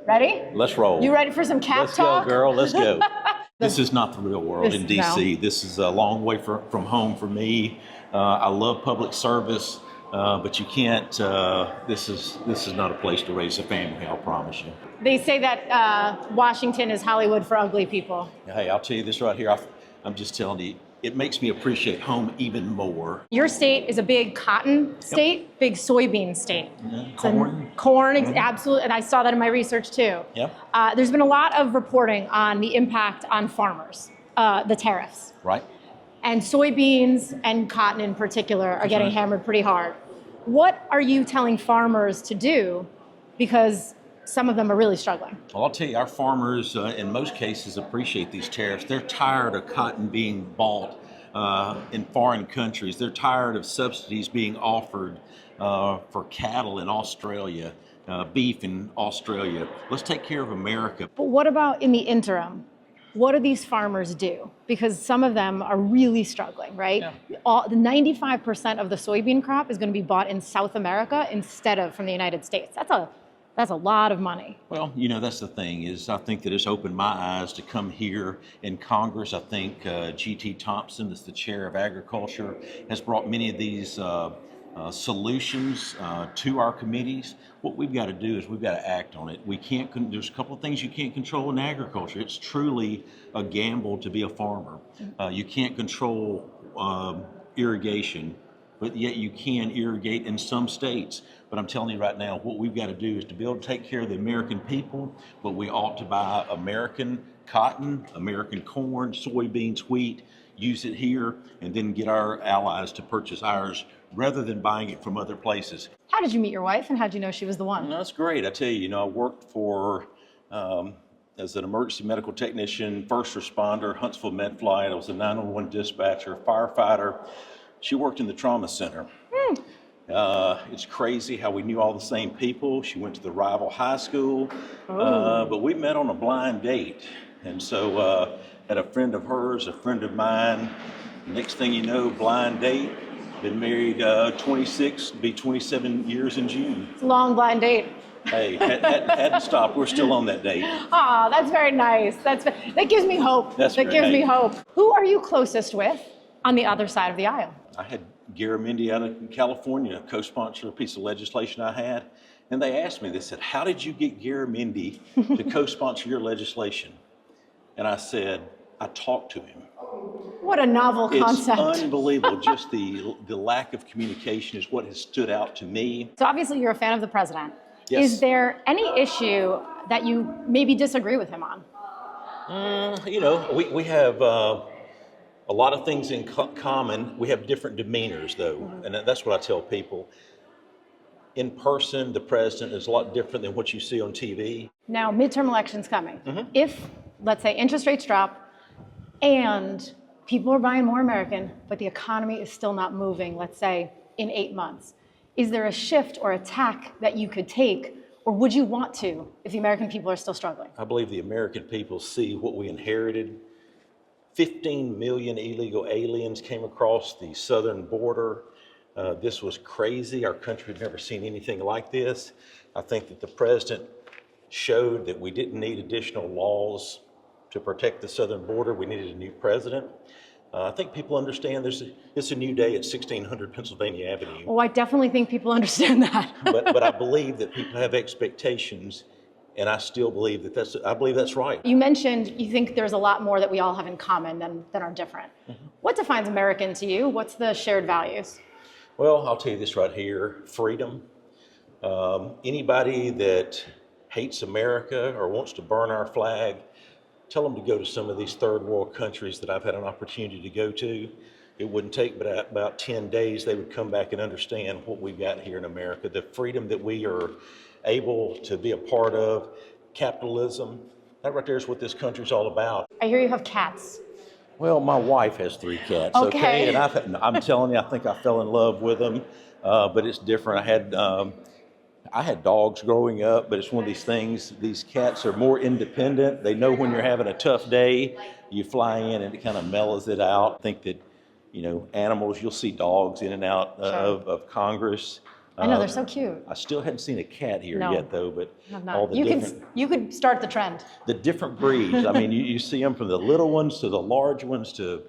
Ready? Let's roll. You ready for some cap talk? Let's go, girl. Let's go. This is not the real world in D.C. No. This is a long way from home for me. I love public service, but you can't. This is not a place to raise a family. I'll promise you. They say that Washington is Hollywood for ugly people. Hey, I'll tell you this right here. I'm just telling you. It makes me appreciate home even more. Your state is a big cotton state, big soybean state. Corn. Absolutely. And I saw that in my research too. Yep. There's been a lot of reporting on the impact on farmers, the tariffs. Right. And soybeans and cotton in particular are getting hammered pretty hard. What are you telling farmers to do? Because some of them are really struggling. Well, I'll tell you, our farmers, in most cases, appreciate these tariffs. They're tired of cotton being bought in foreign countries. They're tired of subsidies being offered for cattle in Australia, beef in Australia. Let's take care of America. But what about in the interim? What do these farmers do? Because some of them are really struggling, right? Yeah. The 95% of the soybean crop is going to be bought in South America instead of from the United States. That's a lot of money. Well, you know, that's the thing is I think that it's opened my eyes to come here in Congress. I think G.T. Thompson, that's the chair of agriculture, has brought many of these solutions to our committees. What we've got to do is we've got to act on it. We can't, there's a couple of things you can't control in agriculture. It's truly a gamble to be a farmer. You can't control irrigation, but yet you can irrigate in some states. But I'm telling you right now, what we've got to do is to be able to take care of the American people, but we ought to buy American cotton, American corn, soybeans, wheat, use it here, and then get our allies to purchase ours rather than buying it from other places. How did you meet your wife, and how did you know she was the one? No, that's great. I tell you, I worked for, as an emergency medical technician, first responder, Huntsville Med Flight. I was a 911 dispatcher, firefighter. She worked in the trauma center. It's crazy how we knew all the same people. She went to the rival high school, but we met on a blind date. And so had a friend of hers, a friend of mine. Next thing you know, blind date. Been married 26, be 27 years in June. It's a long blind date. Hey, hadn't stopped. We're still on that date. Ah, that's very nice. That gives me hope. That gives me hope. Who are you closest with on the other side of the aisle? I had Garamendi out of California co-sponsor a piece of legislation I had, and they asked me, they said, how did you get Garamendi to co-sponsor your legislation? And I said, I talked to him. What a novel concept. It's unbelievable. Just the lack of communication is what has stood out to me. So obviously you're a fan of the president. Yes. Is there any issue that you maybe disagree with him on? We have a lot of things in common. We have different demeanors, though, and that's what I tell people. In person, the president is a lot different than what you see on TV. Now, midterm elections coming. If, let's say, interest rates drop and people are buying more American, but the economy is still not moving, let's say, in 8 months, is there a shift or a tack that you could take, or would you want to if the American people are still struggling? I believe the American people see what we inherited. 15 million illegal aliens came across the southern border. This was crazy. Our country had never seen anything like this. I think that the president showed that we didn't need additional laws to protect the southern border. We needed a new president. I think people understand it's a new day at 1600 Pennsylvania Avenue. Oh, I definitely think people understand that. but I believe that people have expectations, and I still believe that's right. You mentioned you think there's a lot more that we all have in common than are different. What defines American to you? What's the shared values? Well, I'll tell you this right here, freedom. Anybody that hates America or wants to burn our flag, tell them to go to some of these third world countries that I've had an opportunity to go to. It wouldn't take but about 10 days, they would come back and understand what we've got here in America, the freedom that we are able to be a part of, capitalism. That right there is what this country's all about. I hear you have cats. Well, my wife has 3 cats, okay? And I'm telling you, I think I fell in love with them, but it's different. I had dogs growing up, but it's one of these things, these cats are more independent. They know when you're having a tough day, you fly in and it kind of mellows it out. I think that, animals, you'll see dogs in and out of Congress. I know, they're so cute. I still hadn't seen a cat here No. yet, though, but I have not. all the You could start the trend. the different breeds. I mean, you see them from the little ones to the large ones to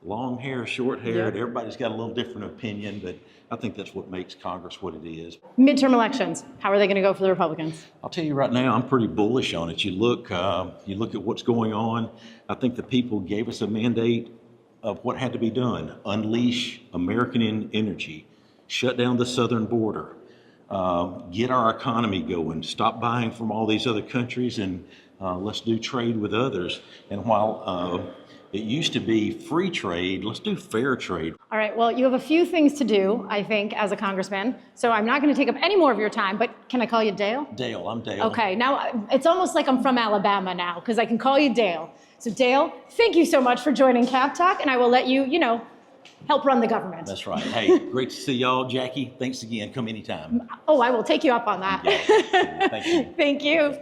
long hair, short hair. Yep. And everybody's got a little different opinion, but I think that's what makes Congress what it is. Midterm elections, how are they going to go for the Republicans? I'll tell you right now, I'm pretty bullish on it. You look at what's going on. I think the people gave us a mandate of what had to be done: unleash American energy, shut down the southern border, get our economy going, stop buying from all these other countries, and let's do trade with others. And while it used to be free trade, let's do fair trade. All right, well, you have a few things to do, I think, as a congressman, so I'm not going to take up any more of your time, but can I call you Dale? Dale, I'm Dale. Okay, now it's almost like I'm from Alabama now, because I can call you Dale. So Dale, thank you so much for joining Cap Talk, and I will let you, help run the government. That's right. Hey, great to see y'all. Jackie, thanks again. Come anytime. Oh, I will take you up on that. Yeah. Thank you. Thank you.